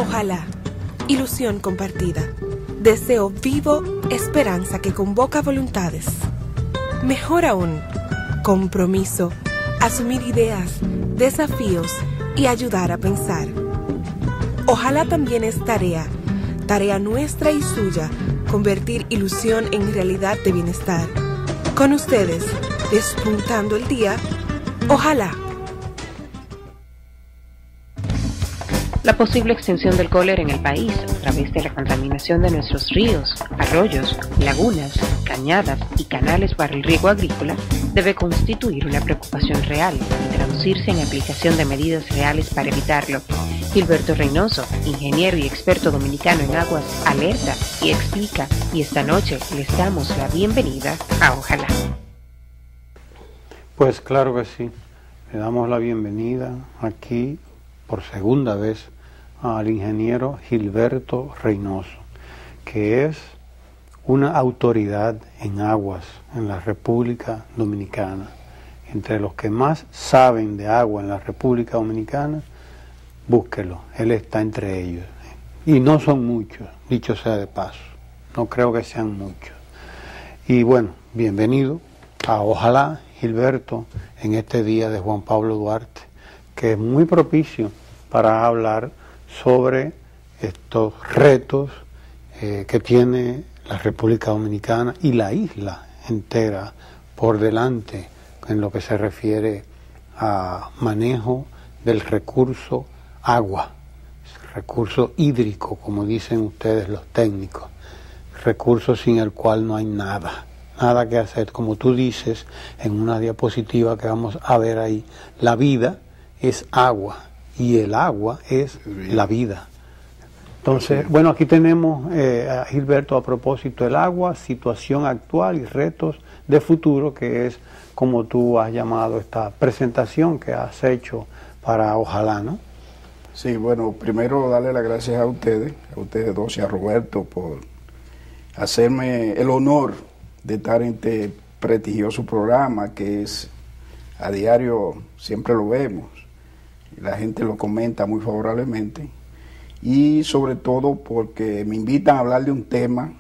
Ojalá, ilusión compartida, deseo vivo, esperanza que convoca voluntades. Mejor aún, compromiso, asumir ideas, desafíos y ayudar a pensar. Ojalá también es tarea nuestra y suya, convertir ilusión en realidad de bienestar. Con ustedes, despuntando el día, ojalá. La posible extensión del cólera en el país a través de la contaminación de nuestros ríos, arroyos, lagunas, cañadas y canales para el riego agrícola debe constituir una preocupación real y traducirse en aplicación de medidas reales para evitarlo. Gilberto Reynoso, ingeniero y experto dominicano en aguas, alerta y explica, y esta noche les damos la bienvenida a Ojalá. Pues claro que sí, le damos la bienvenida aquí por segunda vez al ingeniero Gilberto Reynoso, que es una autoridad en aguas en la República Dominicana. Entre los que más saben de agua en la República Dominicana, búsquelo, él está entre ellos. Y no son muchos, dicho sea de paso, no creo que sean muchos. Y bueno, bienvenido a Ojalá, Gilberto, en este día de Juan Pablo Duarte, que es muy propicio para hablar sobre estos retos que tiene la República Dominicana y la isla entera por delante en lo que se refiere a manejo del recurso agua, recurso hídrico, como dicen ustedes los técnicos, recurso sin el cual no hay nada que hacer. Como tú dices en una diapositiva que vamos a ver ahí, la vida es agua y el agua es la vida. Entonces, bueno, aquí tenemos a Gilberto a propósito del agua, situación actual y retos de futuro, que es como tú has llamado esta presentación que has hecho para Ojalá, ¿no? Sí, bueno, primero darle las gracias a ustedes dos y a Roberto por hacerme el honor de estar en este prestigioso programa que es a diario, siempre lo vemos, la gente lo comenta muy favorablemente, y sobre todo porque me invitan a hablar de un tema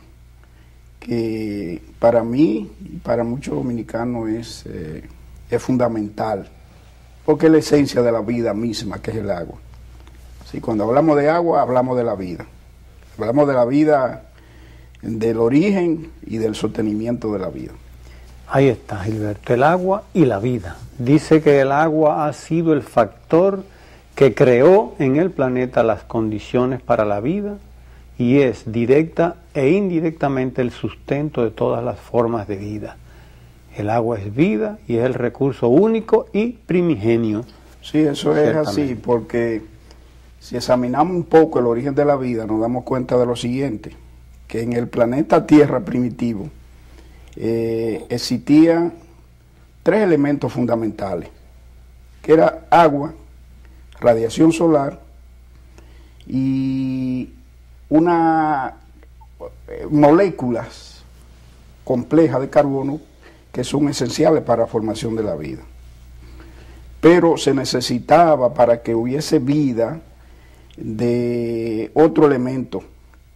que para mí y para muchos dominicanos es fundamental, porque es la esencia de la vida misma, que es el agua. Sí, cuando hablamos de agua, hablamos de la vida. Hablamos de la vida, del origen y del sostenimiento de la vida. Ahí está, Gilberto, el agua y la vida. Dice que el agua ha sido el factor que creó en el planeta las condiciones para la vida y es directa e indirectamente el sustento de todas las formas de vida. El agua es vida y es el recurso único y primigenio. Sí, eso es así, porque si examinamos un poco el origen de la vida, nos damos cuenta de lo siguiente, que en el planeta Tierra primitivo existían tres elementos fundamentales, que era agua, radiación solar y unas moléculas complejas de carbono que son esenciales para la formación de la vida. Pero se necesitaba, para que hubiese vida, de otro elemento,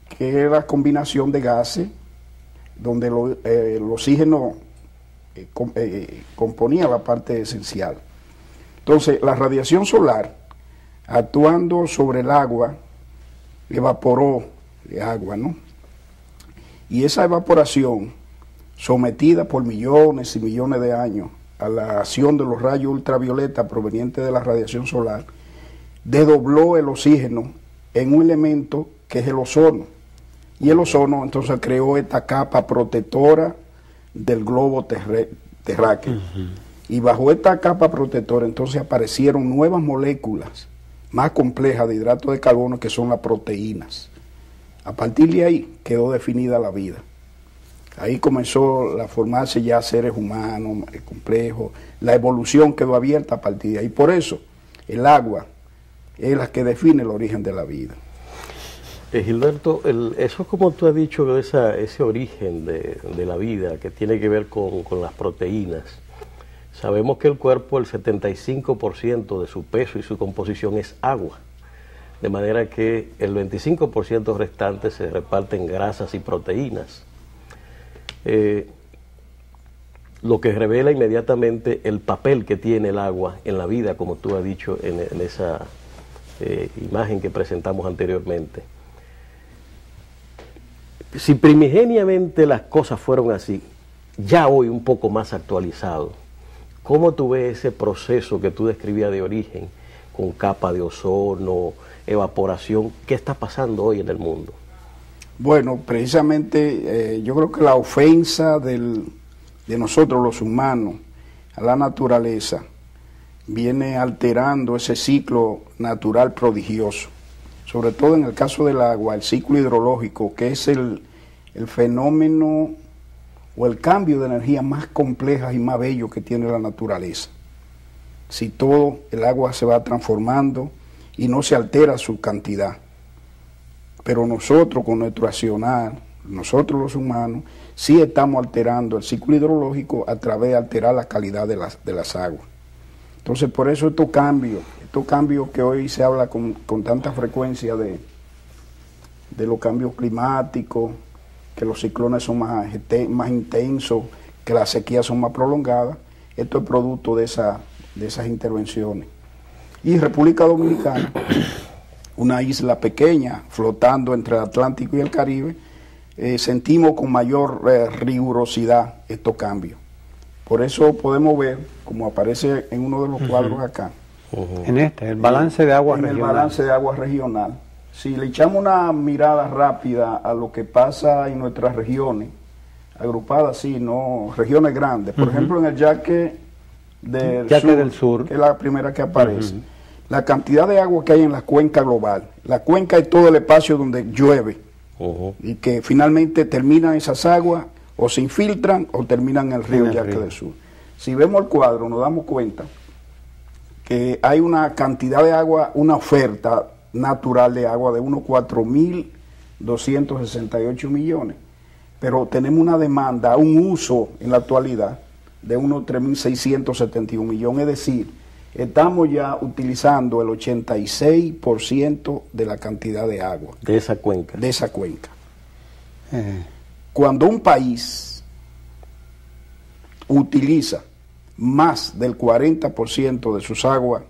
que era la combinación de gases, donde el oxígeno componía la parte esencial. Entonces, la radiación solar, actuando sobre el agua, evaporó el agua, ¿no? Y esa evaporación, sometida por millones y millones de años a la acción de los rayos ultravioleta provenientes de la radiación solar, desdobló el oxígeno en un elemento que es el ozono. Y el ozono entonces creó esta capa protectora del globo terráqueo. Y bajo esta capa protectora entonces aparecieron nuevas moléculas más complejas de hidratos de carbono, que son las proteínas. A partir de ahí quedó definida la vida. Ahí comenzó a formarse ya seres humanos complejos, la evolución quedó abierta a partir de ahí. Por eso el agua es la que define el origen de la vida. Gilberto, eso es como tú has dicho, ese origen de la vida que tiene que ver con las proteínas. Sabemos que el cuerpo, el 75% de su peso y su composición es agua. de manera que el 25% restante se reparte en grasas y proteínas. Lo que revela inmediatamente el papel que tiene el agua en la vida, como tú has dicho en esa imagen que presentamos anteriormente. Si primigeniamente las cosas fueron así, ya hoy un poco más actualizado, ¿cómo tú ves ese proceso que tú describías de origen, con capa de ozono, evaporación? ¿Qué está pasando hoy en el mundo? Bueno, precisamente yo creo que la ofensa de nosotros los humanos a la naturaleza viene alterando ese ciclo natural prodigioso, sobre todo en el caso del agua, el ciclo hidrológico, que es el fenómeno o el cambio de energía más compleja y más bello que tiene la naturaleza. Si todo el agua se va transformando y no se altera su cantidad. Pero nosotros con nuestro accionar, nosotros los humanos, sí estamos alterando el ciclo hidrológico a través de alterar la calidad de las aguas. Entonces por eso estos cambios que hoy se habla con tanta frecuencia de los cambios climáticos, que los ciclones son más intensos, que las sequías son más prolongadas, esto es producto de esas intervenciones. Y República Dominicana, una isla pequeña flotando entre el Atlántico y el Caribe, sentimos con mayor rigurosidad estos cambios. Por eso podemos ver, como aparece en uno de los cuadros acá, en el balance de agua regional. En el balance de agua regional. Si le echamos una mirada rápida a lo que pasa en nuestras regiones, agrupadas así, no regiones grandes, por ejemplo en el Yaque del Sur, que es la primera que aparece, la cantidad de agua que hay en la cuenca global. La cuenca es todo el espacio donde llueve y que finalmente terminan esas aguas o se infiltran o terminan en el río Yaque del Sur. Si vemos el cuadro nos damos cuenta que hay una cantidad de agua, una oferta natural de agua de unos 4.268 millones, pero tenemos una demanda, un uso en la actualidad de unos 3.671 millones, es decir, estamos ya utilizando el 86% de la cantidad de agua. De esa cuenca. De esa cuenca. Cuando un país utiliza más del 40% de sus aguas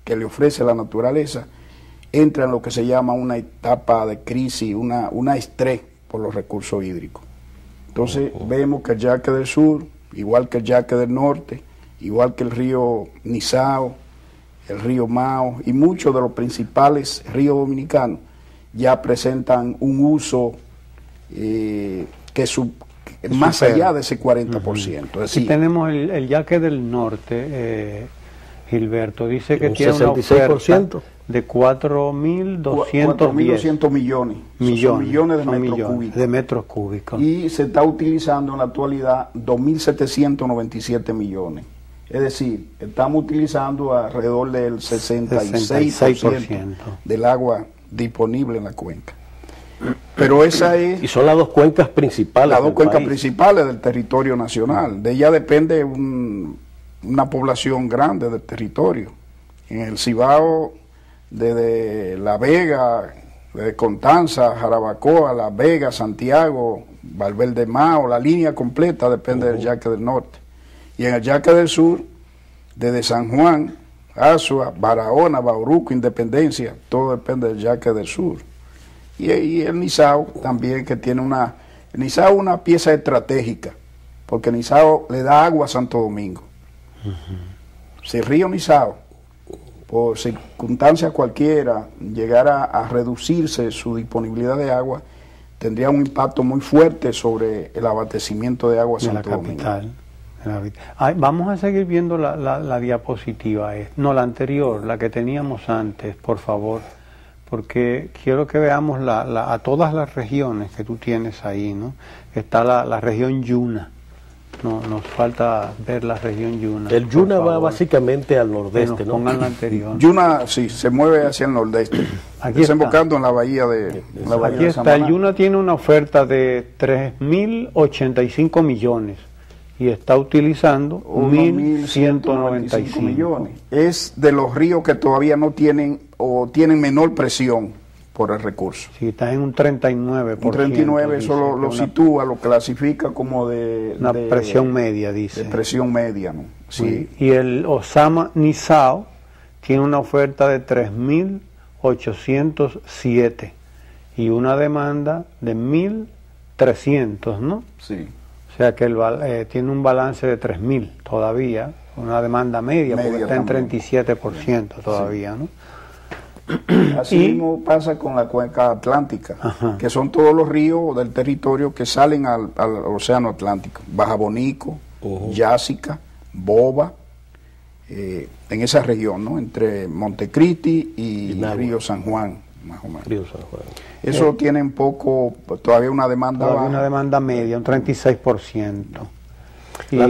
que le ofrece la naturaleza, entra en lo que se llama una etapa de crisis, una estrés por los recursos hídricos. Entonces vemos que el Yaque del Sur, igual que el Yaque del Norte, igual que el río Nizao, el río Mao y muchos de los principales ríos dominicanos ya presentan un uso más allá de ese 40%. Es decir, y tenemos el Yaque del Norte, Gilberto, dice que un tiene 66%. Una oferta de 4.210 millones de metros cúbicos. Y se está utilizando en la actualidad 2.797 millones. Es decir, estamos utilizando alrededor del 66% del agua disponible en la cuenca. Pero esa es... Y son las dos cuencas principales. Las dos cuencas principales del territorio nacional. De ella depende una población grande del territorio. En el Cibao, desde La Vega, desde Constanza, Jarabacoa, La Vega, Santiago, Valverde Mao, la línea completa depende del Yaque del Norte. Y en el Yaque del Sur, desde San Juan, Azua, Barahona, Bauruco, Independencia, todo depende del Yaque del Sur. Y el Nizao también, que tiene el Nizao es una pieza estratégica, porque el Nizao le da agua a Santo Domingo. Si el río Nizao, por circunstancia cualquiera, llegara a reducirse su disponibilidad de agua, tendría un impacto muy fuerte sobre el abastecimiento de agua a Santo Domingo. Vamos a seguir viendo la diapositiva, no la anterior, la que teníamos antes, por favor, porque quiero que veamos a todas las regiones que tú tienes ahí, ¿no? Está la región Yuna. No, nos falta ver la región Yuna. El Yuna va básicamente al nordeste, ¿no? Pongan la anterior. Yuna, sí, se mueve hacia el nordeste, desembocando en la bahía de Aquí está, el Yuna tiene una oferta de 3.085 millones y está utilizando 1.195 millones. Es de los ríos que todavía no tienen o tienen menor presión por el recurso. Sí, está en un 39%. Un 39, eso lo sitúa, lo clasifica como una presión media, dice. De presión media, ¿no? Sí. Y el Osama Nizao tiene una oferta de 3.807 y una demanda de 1.300, ¿no? Sí. O sea que tiene un balance de 3.000 todavía, una demanda media porque está también en 37% todavía, sí. ¿No? Así mismo pasa con la cuenca atlántica, ajá, que son todos los ríos del territorio que salen al océano Atlántico. Baja Bonico, Yásica, Boba, en esa región, ¿no? Entre Montecristi y Río San Juan, más o menos. Río San Juan. Eso tiene un poco, todavía una demanda baja. Una demanda media, un 36%. La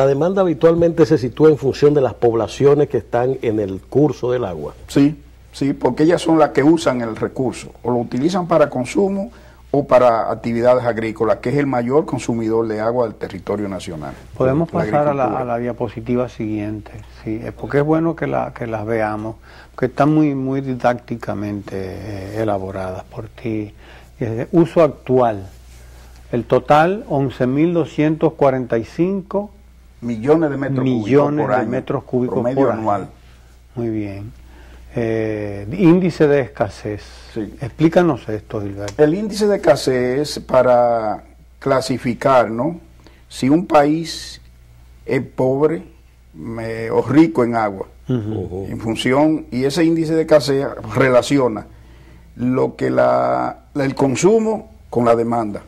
demanda habitualmente se sitúa en función de las poblaciones que están en el curso del agua. Sí. Sí, porque ellas son las que usan el recurso, o lo utilizan para consumo o para actividades agrícolas, que es el mayor consumidor de agua del territorio nacional. Podemos pasar a la diapositiva siguiente, sí, porque es bueno que las veamos, porque están muy didácticamente elaboradas por ti. Uso actual, el total 11.245 millones de metros cúbicos por año, promedio anual. Muy bien. Índice de escasez. Sí. Explícanos esto, Gilberto. El índice de escasez es para clasificar, ¿no? Si un país es pobre o rico en agua, en función, y ese índice de escasez relaciona lo que el consumo con la demanda.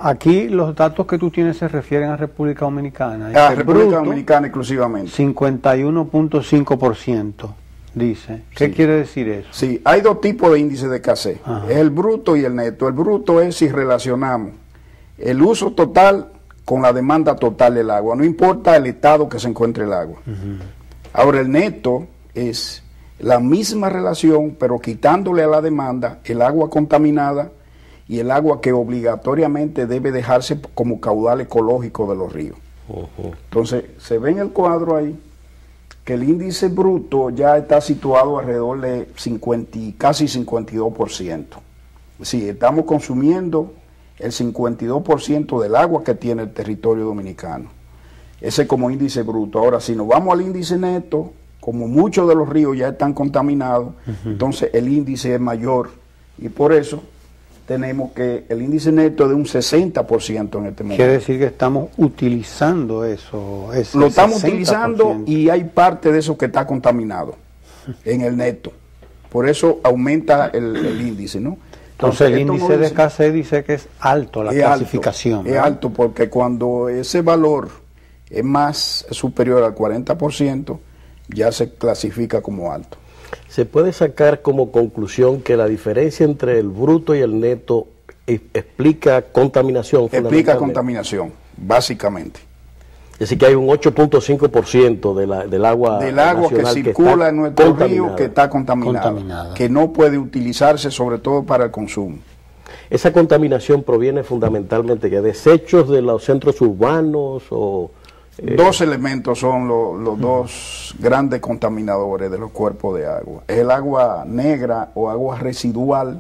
Aquí los datos que tú tienes se refieren a República Dominicana. República Dominicana exclusivamente. 51.5%, dice. ¿Qué quiere decir eso? Sí, hay dos tipos de índice de escasez. Es el bruto y el neto. El bruto es si relacionamos el uso total con la demanda total del agua. No importa el estado que se encuentre el agua. Ahora, el neto es la misma relación, pero quitándole a la demanda el agua contaminada y el agua que obligatoriamente debe dejarse como caudal ecológico de los ríos. Entonces, se ve en el cuadro ahí que el índice bruto ya está situado alrededor de casi 52%. Sí, estamos consumiendo el 52% del agua que tiene el territorio dominicano. Ese como índice bruto. Ahora, si nos vamos al índice neto, como muchos de los ríos ya están contaminados, entonces el índice es mayor, y por eso tenemos que el índice neto es de un 60% en este momento. Quiere decir que estamos utilizando eso. Lo estamos 60%. Utilizando, y hay parte de eso que está contaminado en el neto. Por eso aumenta el índice, ¿no? Entonces el índice de escasez dice que es alto la clasificación. Es alto porque cuando ese valor es más superior al 40%, ya se clasifica como alto. Se puede sacar como conclusión que la diferencia entre el bruto y el neto explica contaminación. Explica contaminación, básicamente. Es decir, que hay un 8.5% del agua que circula en nuestro río que está contaminada, que no puede utilizarse sobre todo para el consumo. Esa contaminación proviene fundamentalmente de desechos de los centros urbanos o... Dos elementos son los dos grandes contaminadores de los cuerpos de agua. Es el agua negra o agua residual,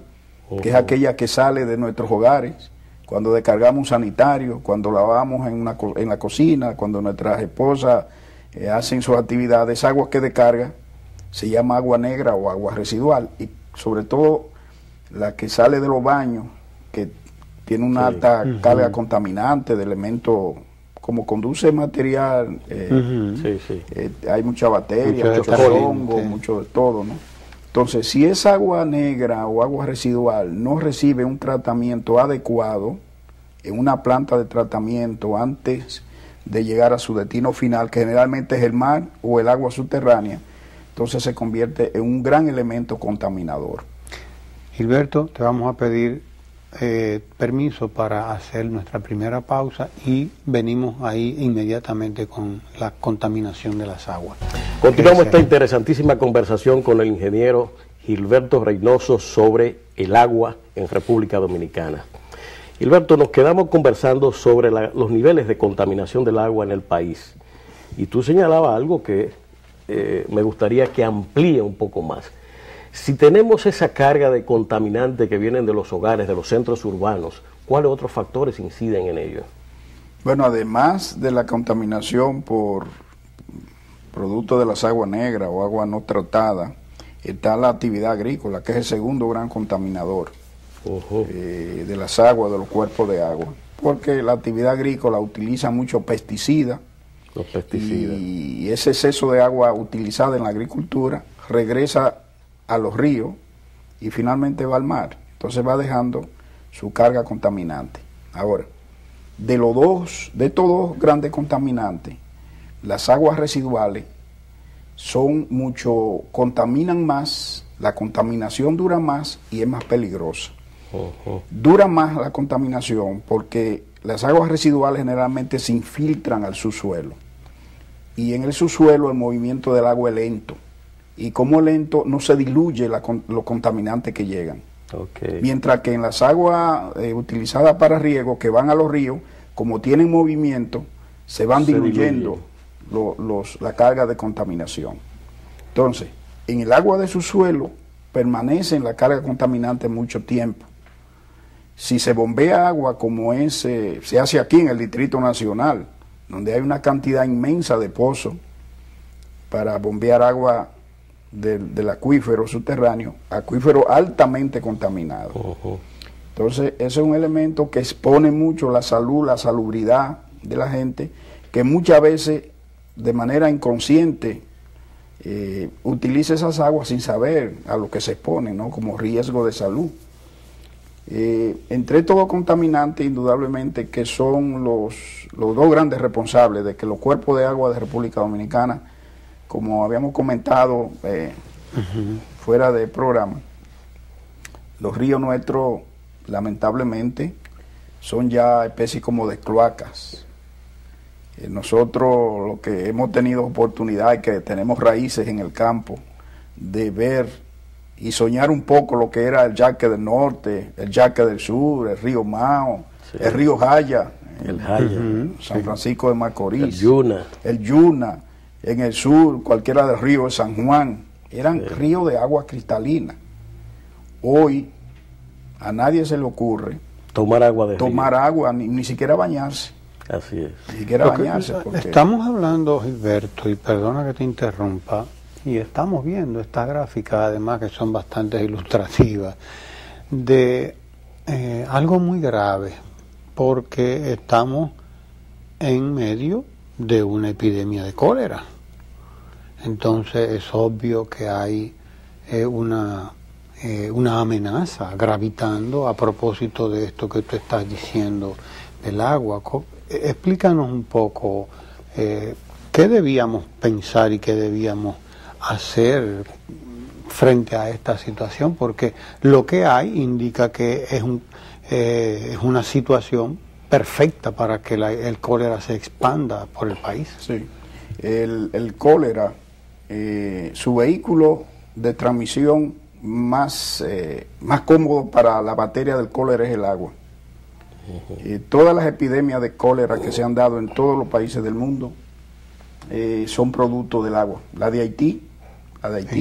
que es aquella que sale de nuestros hogares, cuando descargamos un sanitario, cuando lavamos en la cocina, cuando nuestras esposas hacen sus actividades. Esa agua que descarga se llama agua negra o agua residual, y sobre todo la que sale de los baños, que tiene una alta carga contaminante de elementos. Como conduce material, hay mucha bacteria, mucho hongo, mucho de todo, ¿no? Entonces, si esa agua negra o agua residual no recibe un tratamiento adecuado en una planta de tratamiento antes de llegar a su destino final, que generalmente es el mar o el agua subterránea, entonces se convierte en un gran elemento contaminador. Gilberto, te vamos a pedir permiso para hacer nuestra primera pausa y venimos ahí inmediatamente con la contaminación de las aguas. Continuamos esta interesantísima conversación con el ingeniero Gilberto Reynoso sobre el agua en República Dominicana. Gilberto, nos quedamos conversando sobre los niveles de contaminación del agua en el país. Y tú señalabas algo que me gustaría que amplíe un poco más. Si tenemos esa carga de contaminantes que vienen de los hogares, de los centros urbanos, ¿cuáles otros factores inciden en ello? Bueno, además de la contaminación por producto de las aguas negras o agua no tratada, está la actividad agrícola, que es el segundo gran contaminador de las aguas, de los cuerpos de agua, porque la actividad agrícola utiliza muchos pesticidas, y ese exceso de agua utilizada en la agricultura regresa a los ríos y finalmente va al mar, entonces va dejando su carga contaminante. Ahora, de estos dos grandes contaminantes, las aguas residuales contaminan más, la contaminación dura más y es más peligrosa. Dura más la contaminación porque las aguas residuales generalmente se infiltran al subsuelo, y en el subsuelo el movimiento del agua es lento, y como es lento no se diluye los contaminantes que llegan. Mientras que en las aguas utilizadas para riego, que van a los ríos, como tienen movimiento, se van diluyendo la carga de contaminación. Entonces, en el agua de subsuelo permanece en la carga contaminante mucho tiempo. Si se bombea agua como se hace aquí en el Distrito Nacional, donde hay una cantidad inmensa de pozos para bombear agua del acuífero subterráneo, acuífero altamente contaminado. Entonces, ese es un elemento que expone mucho la salud, la salubridad de la gente, que muchas veces de manera inconsciente utiliza esas aguas sin saber a lo que se expone, ¿no? Como riesgo de salud. Entre estos contaminantes, indudablemente que son los dos grandes responsables de que los cuerpos de agua de República Dominicana, como habíamos comentado fuera del programa, los ríos nuestros lamentablemente son ya especies como de cloacas. Nosotros lo que hemos tenido oportunidad, que tenemos raíces en el campo, de ver y soñar un poco lo que era el Yaque del Norte, el Yaque del Sur, el río Mao, el río Jaya, San Francisco de Macorís, el Yuna, en el sur, cualquiera de los ríos de San Juan, eran ríos de agua cristalina. Hoy a nadie se le ocurre tomar agua, ni siquiera bañarse. Así es. Ni siquiera bañarse. Estamos hablando, Gilberto, y perdona que te interrumpa, y estamos viendo estas gráficas, además que son bastante ilustrativas, de algo muy grave, porque estamos en medio de una epidemia de cólera. Entonces es obvio que hay una amenaza gravitando a propósito de esto que tú estás diciendo del agua. Explícanos un poco qué debíamos pensar y qué debíamos hacer frente a esta situación, porque lo que hay indica que es una situación perfecta para que el cólera se expanda por el país. Sí, el cólera, su vehículo de transmisión más cómodo para la bacteria del cólera es el agua. Todas las epidemias de cólera que se han dado en todos los países del mundo son producto del agua. La de Haití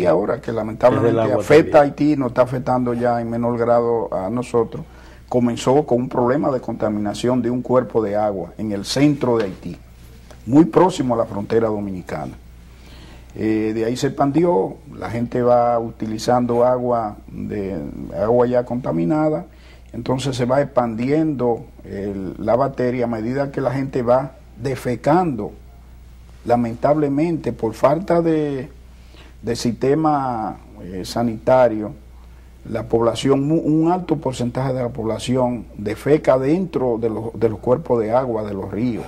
ahora, que lamentablemente afecta a Haití, nos está afectando ya en menor grado a nosotros, comenzó con un problema de contaminación de un cuerpo de agua en el centro de Haití, muy próximo a la frontera dominicana. De ahí se expandió, la gente va utilizando agua ya contaminada, entonces se va expandiendo la bacteria a medida que la gente va defecando. Lamentablemente, por falta de sistema sanitario, la población, un alto porcentaje de la población defeca dentro de los cuerpos de agua de los ríos.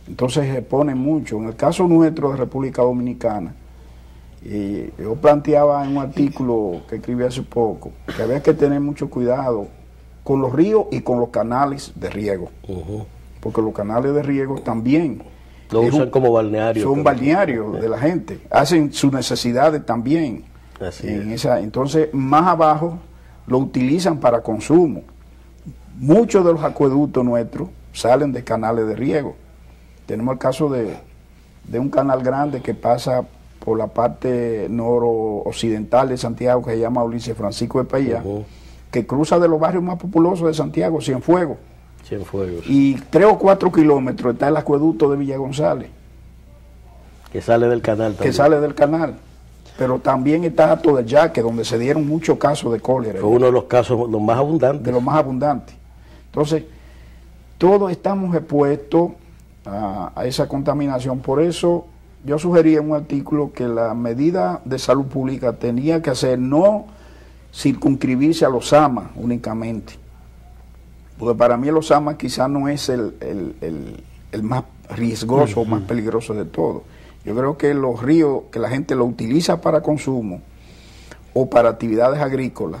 Entonces se expone mucho. En el caso nuestro de República Dominicana, yo planteaba en un artículo que escribí hace poco que había que tener mucho cuidado con los ríos y con los canales de riego, porque los canales de riego también lo usan como balnearios. Son balnearios de la gente, hacen sus necesidades también. Entonces más abajo lo utilizan para consumo. muchos de los acueductos nuestros salen de canales de riego. Tenemos el caso de un canal grande que pasa por la parte noroccidental de Santiago, que se llama Ulises Francisco de Peña, que cruza de los barrios más populosos de Santiago, Cienfuegos. Y 3 o 4 kilómetros está el acueducto de Villa González. Que sale del canal también. Que sale del canal. Pero también está Hato del Yaque, donde se dieron muchos casos de cólera. Fue uno de los casos los más abundantes. De los más abundantes. Entonces, todos estamos expuestos a esa contaminación. Por eso yo sugerí en un artículo que la medida de salud pública tenía que hacer no circunscribirse a los AMA únicamente, porque para mí los AMA quizás no es el más riesgoso o más peligroso de todo. Yo creo que los ríos que la gente lo utiliza para consumo o para actividades agrícolas,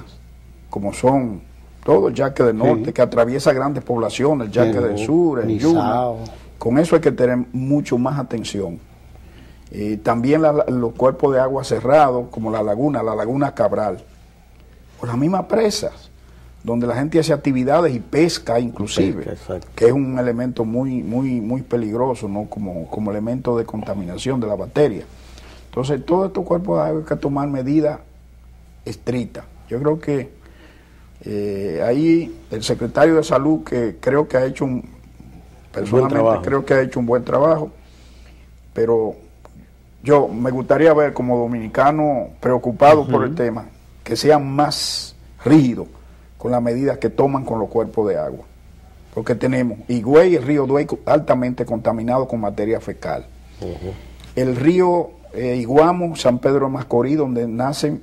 como son todo el Yaque del Norte, que atraviesa grandes poblaciones, el Yaque del Sur, el Yuna, con eso hay que tener mucho más atención. También los cuerpos de agua cerrados, como la laguna Cabral, o las mismas presas, donde la gente hace actividades y pesca inclusive, que es un elemento muy peligroso, ¿no? como elemento de contaminación de la bacteria. Entonces, todos estos cuerpos de agua hay que tomar medidas estrictas. Yo creo que ahí el secretario de Salud, que creo que ha hecho personalmente creo que ha hecho un buen trabajo, pero yo me gustaría ver como dominicano preocupado por el tema, que sean más rígidos con las medidas que toman con los cuerpos de agua. Porque tenemos Higüey y el río Duey altamente contaminados con materia fecal. El río Iguamo, San Pedro de Macorís, donde nacen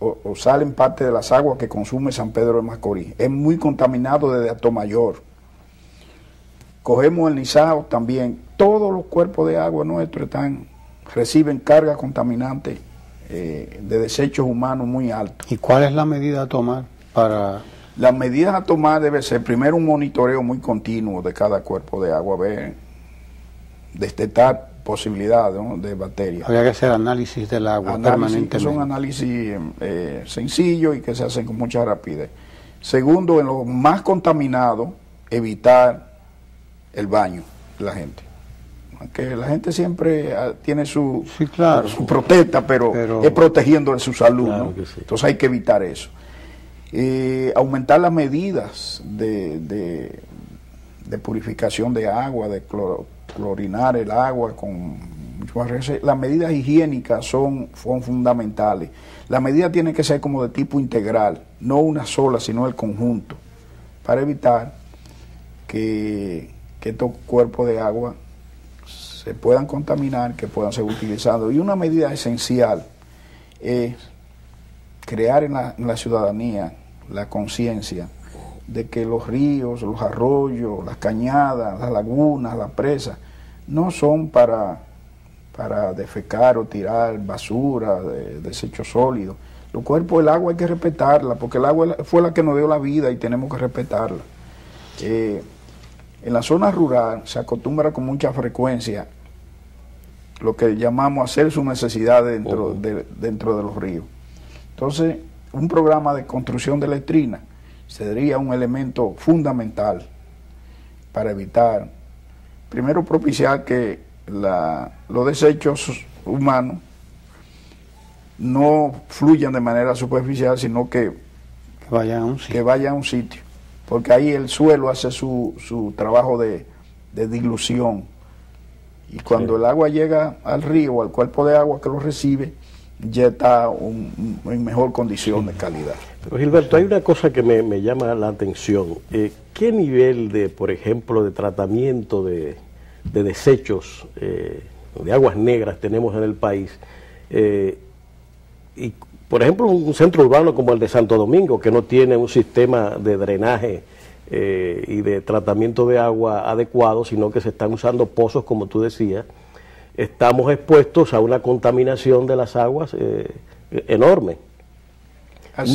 o salen parte de las aguas que consume San Pedro de Macorís. Es muy contaminado desde Atomayor. Cogemos el Nizao también. Todos los cuerpos de agua nuestros reciben cargas contaminantes de desechos humanos muy altos. ¿Y cuál es la medida a tomar para...? Las medidas a tomar debe ser primero un monitoreo muy continuo de cada cuerpo de agua, detectar posibilidades, ¿no?, de bacterias. Habría que hacer análisis del agua permanentemente. Son análisis sencillos y que se hacen con mucha rapidez. Segundo, en los más contaminados, evitar el baño de la gente. Que la gente siempre tiene su protesta, pero es protegiendo de su salud, claro, ¿no? Sí. Entonces hay que evitar eso. Aumentar las medidas de purificación de agua, de clorinar el agua las medidas higiénicas son fundamentales. Las medidas tienen que ser como de tipo integral, no una sola, sino el conjunto, para evitar que estos cuerpos de agua se puedan contaminar, que puedan ser utilizados. Y una medida esencial es crear en la ciudadanía la conciencia de que los ríos, los arroyos, las cañadas, las lagunas, las presas, no son para defecar o tirar basura, desechos sólidos. Los cuerpos del agua hay que respetarla, porque el agua fue la que nos dio la vida y tenemos que respetarla. En la zona rural se acostumbra con mucha frecuencia lo que llamamos hacer sus necesidades dentro de los ríos. Entonces, un programa de construcción de letrinas sería un elemento fundamental para evitar, primero, propiciar que los desechos humanos no fluyan de manera superficial, sino que vayan a un sitio, porque ahí el suelo hace su trabajo de dilución, y cuando el agua llega al río o al cuerpo de agua que lo recibe, ya está en mejor condición de calidad. Pero Gilberto, hay una cosa que me llama la atención. ¿Qué nivel de, por ejemplo, de tratamiento de desechos de aguas negras tenemos en el país? Y, por ejemplo, un centro urbano como el de Santo Domingo, que no tiene un sistema de drenaje y de tratamiento de agua adecuado, sino que se están usando pozos, como tú decías, estamos expuestos a una contaminación de las aguas enorme.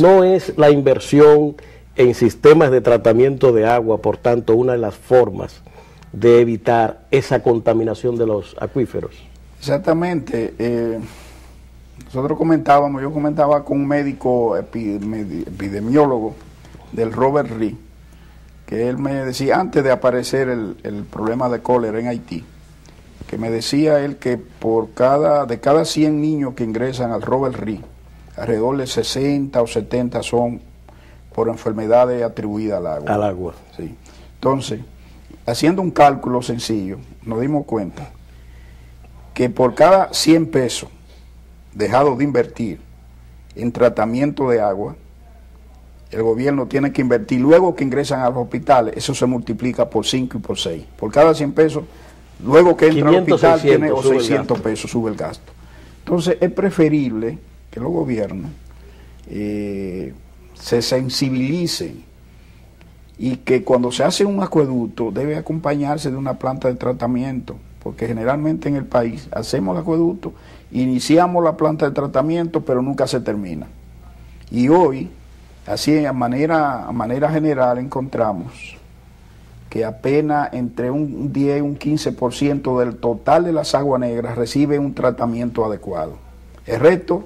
No es la inversión en sistemas de tratamiento de agua, por tanto, una de las formas de evitar esa contaminación de los acuíferos. Exactamente. Yo comentaba con un médico epidemiólogo del Robert Reed, que él me decía, antes de aparecer el problema de cólera en Haití, que me decía él que de cada 100 niños que ingresan al Robert Reed, alrededor de 60 o 70 son por enfermedades atribuidas al agua. Al agua. Sí. Entonces, haciendo un cálculo sencillo, nos dimos cuenta que por cada 100 pesos dejados de invertir en tratamiento de agua, el gobierno tiene que invertir, luego que ingresan a los hospitales, eso se multiplica por 5 y por 6. Por cada 100 pesos, luego que entra al hospital, 600, tiene, o 600 pesos sube el gasto. Entonces, es preferible que los gobiernos se sensibilicen y que cuando se hace un acueducto debe acompañarse de una planta de tratamiento, porque generalmente en el país hacemos el acueducto, iniciamos la planta de tratamiento, pero nunca se termina. Y hoy, así a manera general, encontramos que apenas entre un 10 y un 15% del total de las aguas negras recibe un tratamiento adecuado. El resto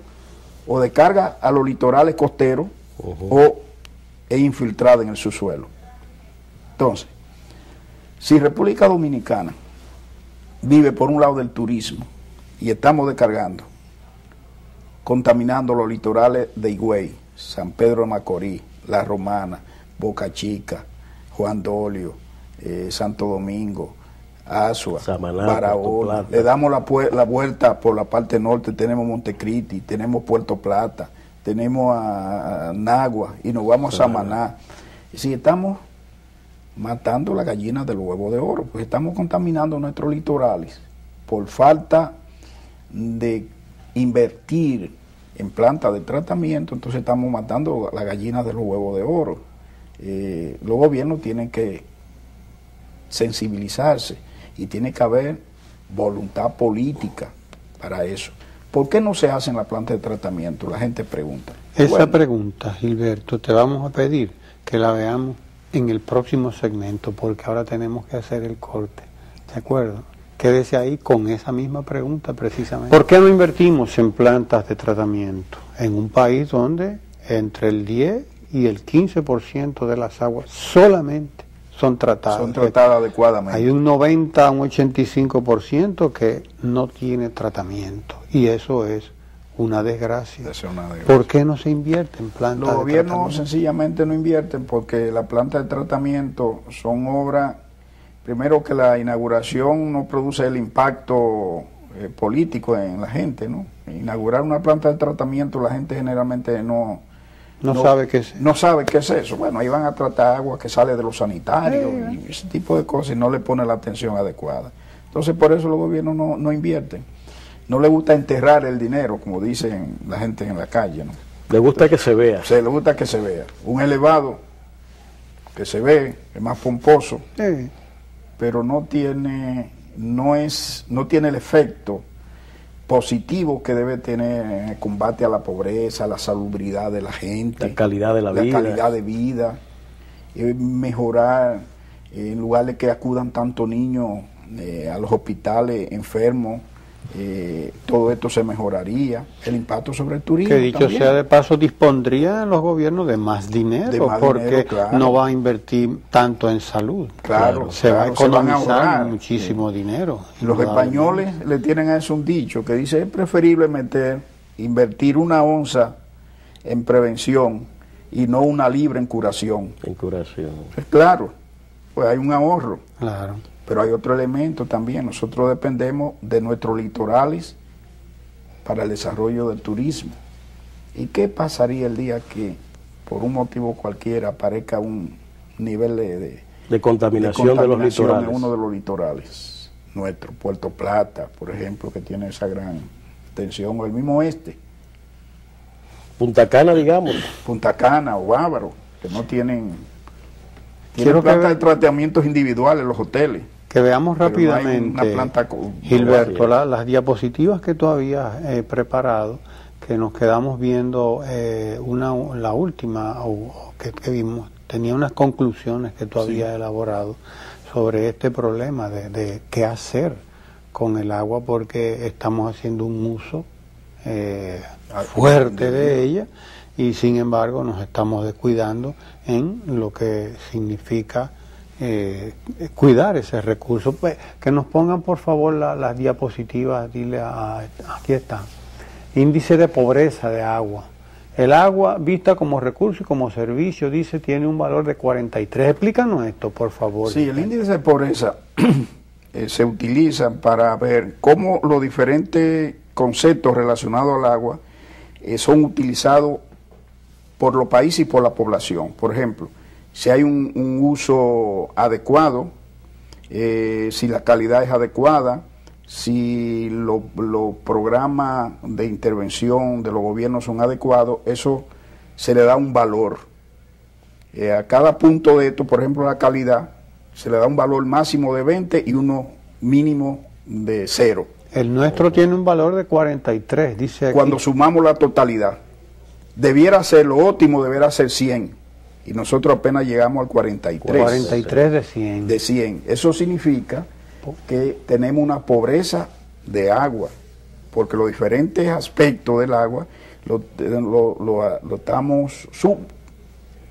o descarga a los litorales costeros o es infiltrada en el subsuelo. Entonces, si República Dominicana vive por un lado del turismo y estamos descargando, contaminando los litorales de Higüey, San Pedro de Macorís, La Romana, Boca Chica, Juan Dolio, Santo Domingo, Asua, Samaná, Barahona, le damos la vuelta por la parte norte, tenemos Montecristi, tenemos Puerto Plata, tenemos a Nagua y nos vamos a Samaná. Si estamos matando la gallina del huevo de oro, pues estamos contaminando nuestros litorales por falta de invertir en plantas de tratamiento, entonces estamos matando la gallina de los huevos de oro. Los gobiernos tienen que sensibilizarse y tiene que haber voluntad política para eso. ¿Por qué no se hacen las plantas de tratamiento? La gente pregunta. Esa pregunta, Gilberto, te vamos a pedir que la veamos en el próximo segmento, porque ahora tenemos que hacer el corte. ¿De acuerdo? Quédese ahí con esa misma pregunta precisamente. ¿Por qué no invertimos en plantas de tratamiento en un país donde entre el 10 y el 15% de las aguas solamente son tratadas? Son tratadas adecuadamente. Hay un 90 a un 85% que no tiene tratamiento, y eso es una desgracia. ¿Por qué no se invierte en plantas de tratamiento? Los gobiernos sencillamente no invierten porque las plantas de tratamiento son obras, primero que la inauguración no produce el impacto político en la gente, ¿no? Inaugurar una planta de tratamiento, la gente generalmente no sabe qué es. No sabe qué es eso. Bueno, ahí van a tratar agua que sale de los sanitarios y ese tipo de cosas, y no le pone la atención adecuada. Entonces, por eso los gobiernos no invierten. No le gusta enterrar el dinero, como dicen la gente en la calle, ¿no? Le gusta que se vea. Sí, le gusta que se vea. Un elevado que se ve, es más pomposo, pero no tiene el efecto positivo que debe tener en el combate a la pobreza, la salubridad de la gente, la calidad de la vida. La calidad de vida, mejorar, en lugar de que acudan tantos niños a los hospitales enfermos, todo esto se mejoraría. El impacto sobre el turismo, que dicho también sea de paso, dispondría los gobiernos de más dinero, porque claro, no va a invertir tanto en salud. Claro, se va a economizar muchísimo dinero. Los españoles le tienen a eso un dicho que dice: es preferible invertir una onza en prevención y no una libra en curación. En curación. Pues claro, pues hay un ahorro. Claro. Pero hay otro elemento también. Nosotros dependemos de nuestros litorales para el desarrollo del turismo. ¿Y qué pasaría el día que, por un motivo cualquiera, aparezca un nivel de contaminación de los litorales en uno de los litorales nuestro? Puerto Plata, por ejemplo, que tiene esa gran tensión, o el mismo oeste. Punta Cana, digamos. Punta Cana o Bávaro, que no tienen plantas de tratamientos individuales en los hoteles. Que veamos rápidamente, Gilberto, las diapositivas que tú habías preparado, que nos quedamos viendo, la última que vimos, tenía unas conclusiones que tú habías elaborado sobre este problema de qué hacer con el agua, porque estamos haciendo un uso fuerte de ella, y sin embargo nos estamos descuidando en lo que significa cuidar ese recurso. Pues, que nos pongan por favor las diapositivas, aquí está, índice de pobreza de agua. El agua vista como recurso y como servicio, dice, tiene un valor de 43. Explícanos esto, por favor. Sí, el índice de pobreza se utiliza para ver cómo los diferentes conceptos relacionados al agua son utilizados por los países y por la población. Por ejemplo, si hay un uso adecuado, si la calidad es adecuada, si los programas de intervención de los gobiernos son adecuados, eso se le da un valor. A cada punto de esto, por ejemplo, la calidad, se le da un valor máximo de 20 y uno mínimo de 0. El nuestro tiene un valor de 43, dice aquí. Cuando sumamos la totalidad, debiera ser lo óptimo, debiera ser 100. Y nosotros apenas llegamos al 43. 43 de 100. De 100. Eso significa que tenemos una pobreza de agua, porque los diferentes aspectos del agua lo estamos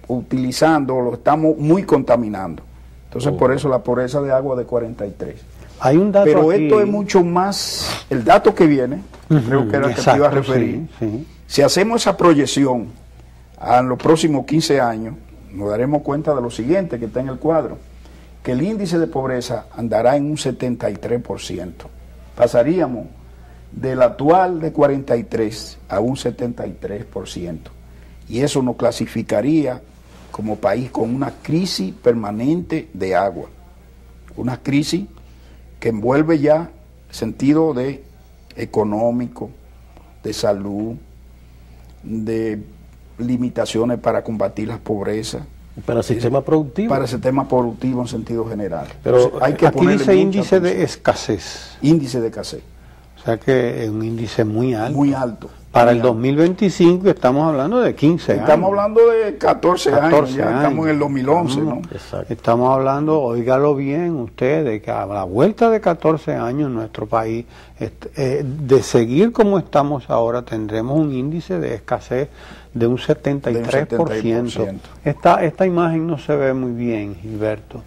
subutilizando, lo estamos muy contaminando. Entonces, por eso la pobreza de agua de 43. Hay un dato Pero aquí. esto es mucho más, el dato que viene, creo que era el que te iba a referir. Sí, sí. Si hacemos esa proyección a los próximos 15 años, nos daremos cuenta de lo siguiente que está en el cuadro, que el índice de pobreza andará en un 73%. Pasaríamos del actual de 43 a un 73%. Y eso nos clasificaría como país con una crisis permanente de agua. Una crisis que envuelve ya sentido de económico, de salud, de limitaciones para combatir las pobrezas. Para el sistema productivo. Para el sistema productivo en sentido general. Pero entonces, hay que aquí ponerle dice mucha índice atención. de escasez. Índice de escasez. O sea que es un índice muy alto. Muy alto. Para muy el alto. 2025 estamos hablando de 15 años. Estamos hablando de 14 años, ya estamos en el 2011, ¿no? Exacto. Estamos hablando, óigalo bien ustedes, que a la vuelta de 14 años en nuestro país, de seguir como estamos ahora, tendremos un índice de escasez de un 73%. Esta imagen no se ve muy bien, Gilberto,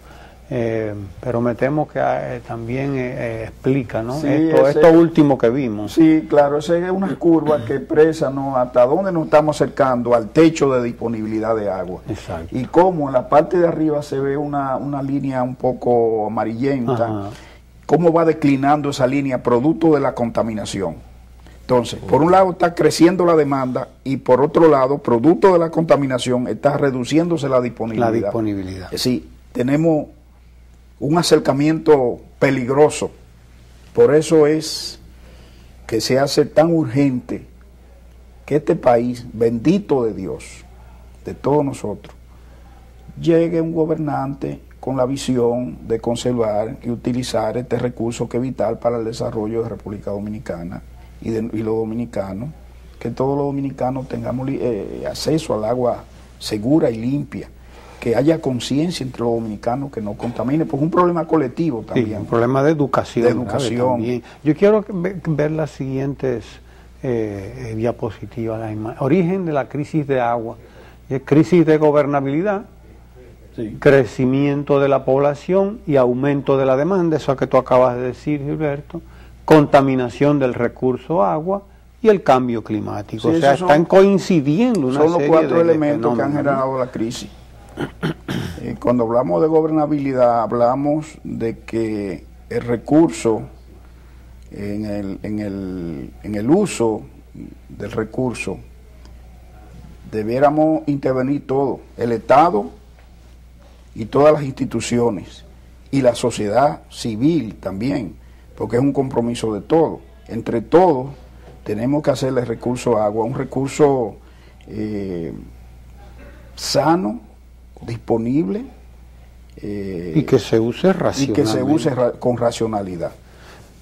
pero me temo que también explica, ¿no? Sí, esto último que vimos. Sí, claro, esa es una curva que expresa, ¿no?, hasta dónde nos estamos acercando al techo de disponibilidad de agua. Exacto. Y cómo en la parte de arriba se ve una línea un poco amarillenta, Ajá. cómo va declinando esa línea producto de la contaminación. Entonces, por un lado está creciendo la demanda y por otro lado, producto de la contaminación, está reduciéndose la disponibilidad. La disponibilidad. Es decir, tenemos un acercamiento peligroso. Por eso es que se hace tan urgente que este país, bendito de Dios, de todos nosotros, llegue un gobernante con la visión de conservar y utilizar este recurso que es vital para el desarrollo de República Dominicana y los dominicanos, que todos los dominicanos tengamos acceso al agua segura y limpia, que haya conciencia entre los dominicanos, que no contamine, pues es un problema colectivo también. Sí, un problema de educación. De educación. También. Yo quiero ver las siguientes diapositivas. Origen de la crisis de agua. Crisis de gobernabilidad, Sí. crecimiento de la población y aumento de la demanda, eso que tú acabas de decir, Gilberto, contaminación del recurso agua y el cambio climático. Sí, o sea, esos están coincidiendo una son los serie 4 de elementos que han fenómenos, ¿no? generado la crisis. Cuando hablamos de gobernabilidad, hablamos de que el recurso, en el uso del recurso, debiéramos intervenir todo, el Estado y todas las instituciones, y la sociedad civil también, porque es un compromiso de todos. Entre todos tenemos que hacerle recurso a agua, un recurso sano, disponible, y que se use racionalmente. y que se use con racionalidad.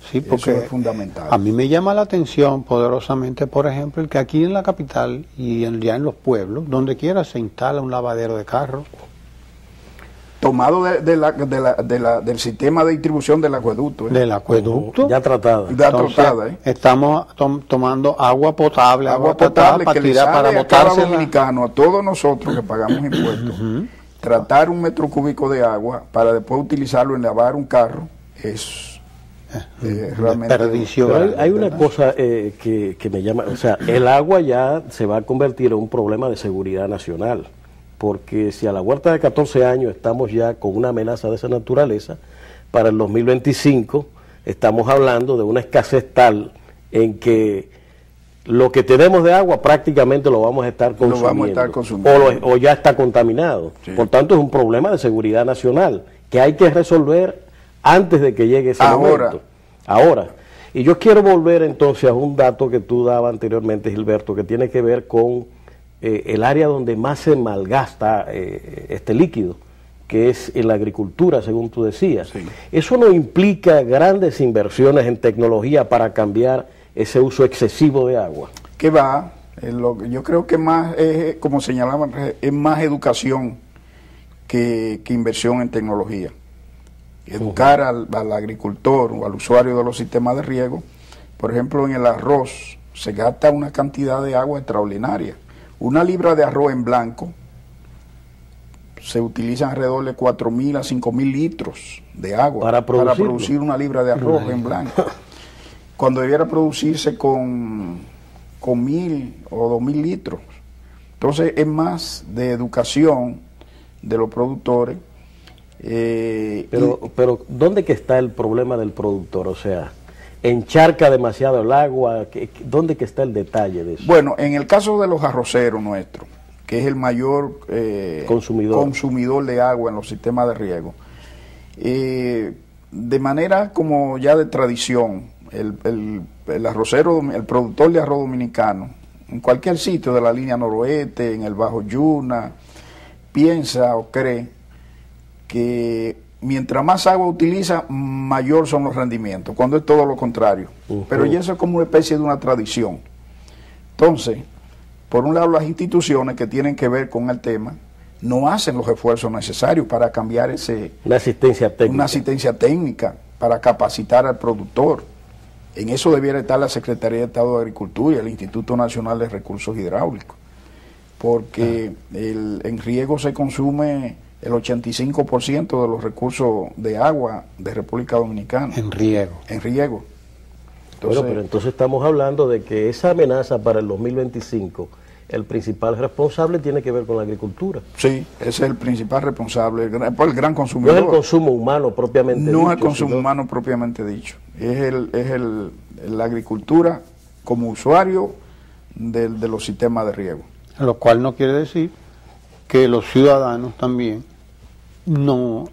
Sí, porque eso es fundamental. A mí me llama la atención poderosamente, por ejemplo, el que aquí en la capital y ya en los pueblos, donde quiera se instala un lavadero de carros. tomado del sistema de distribución del acueducto. Del acueducto. Ya tratada. Ya Entonces, tratada, estamos tomando agua potable que le tirar sale para a cada botársela. dominicano, a todos nosotros que pagamos impuestos. Tratar un metro cúbico de agua para después utilizarlo en lavar un carro es realmente desperdicio. Pero hay una ¿verdad? cosa que me llama, o sea, el agua ya se va a convertir en un problema de seguridad nacional, porque si a la vuelta de 14 años estamos ya con una amenaza de esa naturaleza, para el 2025 estamos hablando de una escasez tal en que lo que tenemos de agua prácticamente lo vamos a estar consumiendo, o ya está contaminado. Sí. Por tanto, es un problema de seguridad nacional que hay que resolver antes de que llegue ese momento. Ahora. Y yo quiero volver entonces a un dato que tú dabas anteriormente, Gilberto, que tiene que ver con el área donde más se malgasta este líquido, que es en la agricultura, según tú decías. Sí. Eso no implica grandes inversiones en tecnología para cambiar ese uso excesivo de agua. Que va, yo creo que más, como señalaban, es más educación que inversión en tecnología. Educar al agricultor o al usuario de los sistemas de riego. Por ejemplo, en el arroz se gasta una cantidad de agua extraordinaria. Una libra de arroz en blanco se utilizan alrededor de 4.000 a 5.000 litros de agua para producir una libra de arroz en blanco, cuando debiera producirse con 1.000 o 2.000 litros. Entonces es más de educación de los productores. Pero ¿dónde que está el problema del productor? O sea, ¿encharca demasiado el agua? ¿Dónde que está el detalle de eso? Bueno, en el caso de los arroceros nuestros, que es el mayor consumidor de agua en los sistemas de riego, de manera como ya de tradición, el arrocero, el productor de arroz dominicano, en cualquier sitio de la línea noroeste, en el Bajo Yuna, piensa o cree que mientras más agua utiliza, mayor son los rendimientos, cuando es todo lo contrario. Pero ya eso es como una especie de una tradición. Entonces, por un lado, las instituciones que tienen que ver con el tema no hacen los esfuerzos necesarios para cambiar una asistencia técnica para capacitar al productor. En eso debiera estar la Secretaría de Estado de Agricultura y el Instituto Nacional de Recursos Hidráulicos, porque en riego se consume el 85% de los recursos de agua de República Dominicana. En riego. En riego. Entonces, pero entonces estamos hablando de que esa amenaza para el 2025, el principal responsable tiene que ver con la agricultura. Sí, ese es el principal responsable, el gran consumidor. No es el consumo humano propiamente dicho. No es el consumo humano propiamente dicho. Es la agricultura como usuario de los sistemas de riego. Lo cual no quiere decir que los ciudadanos también no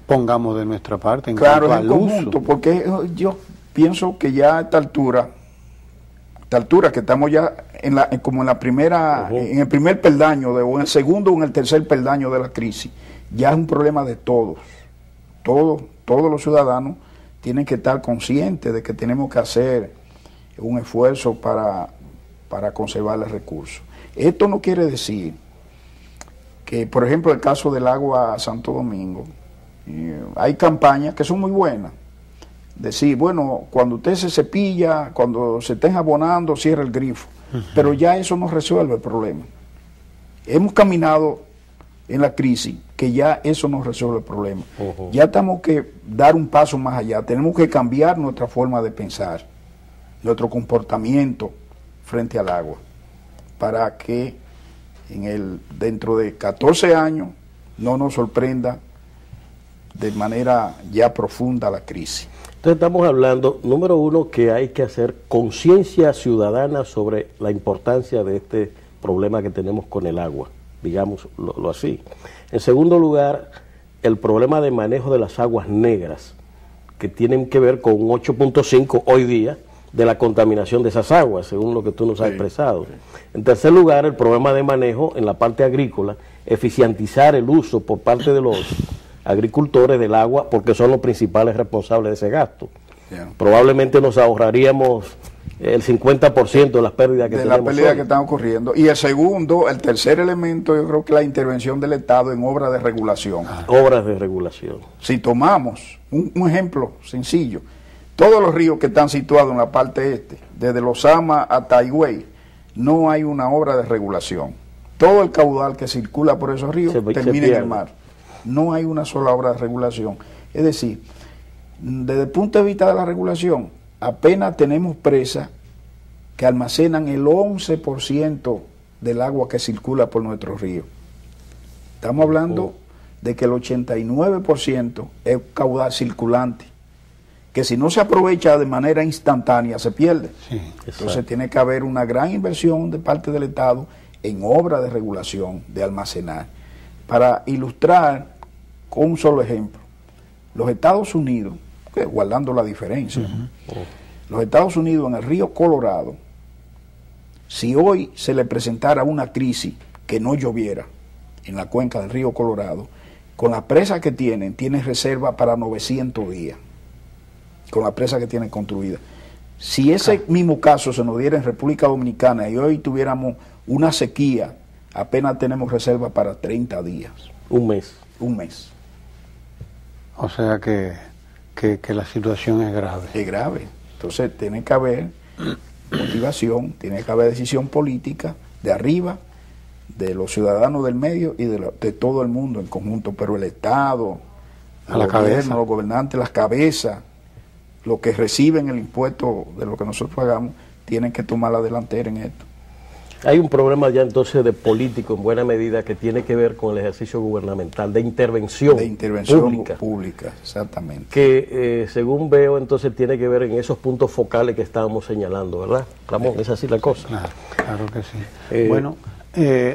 pongamos de nuestra parte en cuanto al conjunto, uso. Porque yo pienso que ya a esta altura que estamos ya como en la primera, en el primer peldaño, o en el segundo o en el tercer peldaño de la crisis, ya es un problema de todos. Todos los ciudadanos tienen que estar conscientes de que tenemos que hacer un esfuerzo para conservar el recurso. Esto no quiere decir que, por ejemplo, el caso del agua Santo Domingo, hay campañas que son muy buenas. Decir, bueno, cuando usted se cepilla, cuando se estén abonando, cierra el grifo. Pero ya eso no resuelve el problema. Hemos caminado en la crisis que ya eso no resuelve el problema. Ya tenemos que dar un paso más allá. Tenemos que cambiar nuestra forma de pensar, nuestro comportamiento frente al agua, para que dentro de 14 años no nos sorprenda de manera ya profunda la crisis. Entonces estamos hablando, número uno, que hay que hacer conciencia ciudadana sobre la importancia de este problema que tenemos con el agua, digámoslo así. En segundo lugar, el problema de manejo de las aguas negras, que tienen que ver con un 8.5 hoy día de la contaminación de esas aguas, según lo que tú nos has expresado. En tercer lugar, el problema de manejo en la parte agrícola, eficientizar el uso por parte de los agricultores del agua, porque son los principales responsables de ese gasto. Probablemente nos ahorraríamos el 50% de las pérdidas que de tenemos la pérdida hoy. que están ocurriendo. Y el tercer elemento, yo creo que la intervención del Estado en obras de regulación. Obras de regulación. Si tomamos un ejemplo sencillo, todos los ríos que están situados en la parte este, desde Los Ama hasta Higüey, no hay una obra de regulación. Todo el caudal que circula por esos ríos termina en el mar. No hay una sola obra de regulación. Es decir, desde el punto de vista de la regulación, apenas tenemos presas que almacenan el 11% del agua que circula por nuestros ríos. Estamos hablando de que el 89% es caudal circulante, que si no se aprovecha de manera instantánea se pierde. Sí, entonces tiene que haber una gran inversión de parte del Estado en obras de regulación, de almacenar. Para ilustrar con un solo ejemplo, los Estados Unidos, guardando la diferencia, los Estados Unidos en el río Colorado, si hoy se le presentara una crisis que no lloviera en la cuenca del río Colorado, con la presa que tienen reserva para 900 días, con la presa que tienen construida. Si ese mismo caso se nos diera en República Dominicana y hoy tuviéramos una sequía, apenas tenemos reserva para 30 días. Un mes. Un mes. O sea que la situación es grave. Es grave. Entonces tiene que haber motivación, tiene que haber decisión política de arriba, de los ciudadanos del medio y de todo el mundo en conjunto, pero el Estado, los gobernantes, las cabezas, los que reciben el impuesto de lo que nosotros pagamos, tienen que tomar la delantera en esto. Hay un problema ya entonces de político en buena medida que tiene que ver con el ejercicio gubernamental, de intervención pública, exactamente. Que según veo entonces tiene que ver en esos puntos focales que estábamos señalando, ¿verdad, Ramón? ¿Es así la cosa? Claro que sí. Bueno,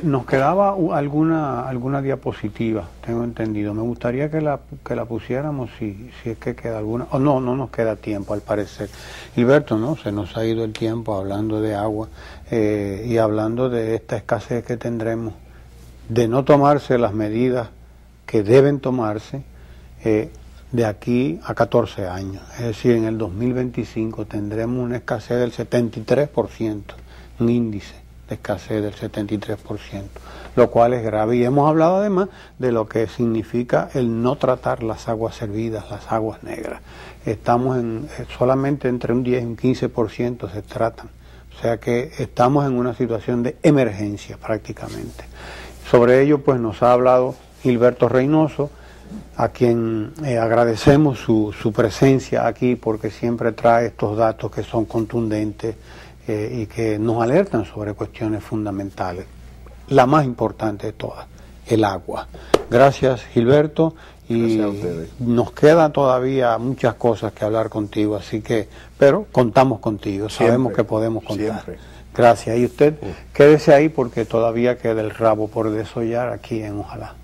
nos quedaba alguna diapositiva, tengo entendido. Me gustaría que la pusiéramos si es que queda alguna. O no nos queda tiempo al parecer. Gilberto, ¿no? Se nos ha ido el tiempo hablando de agua y hablando de esta escasez que tendremos, de no tomarse las medidas que deben tomarse de aquí a 14 años. Es decir, en el 2025 tendremos una escasez del 73%, un índice de escasez del 73%, lo cual es grave. Y hemos hablado además de lo que significa el no tratar las aguas servidas, las aguas negras. Estamos solamente entre un 10 y un 15% se tratan. O sea que estamos en una situación de emergencia prácticamente. Sobre ello pues nos ha hablado Gilberto Reynoso, a quien agradecemos su presencia aquí porque siempre trae estos datos que son contundentes y que nos alertan sobre cuestiones fundamentales. La más importante de todas, el agua. Gracias, Gilberto, y gracias a ustedes. Nos quedan todavía muchas cosas que hablar contigo, pero contamos contigo, sabemos que podemos contar. Siempre. Gracias, y usted quédese ahí porque todavía queda el rabo por desollar aquí en Ojalá.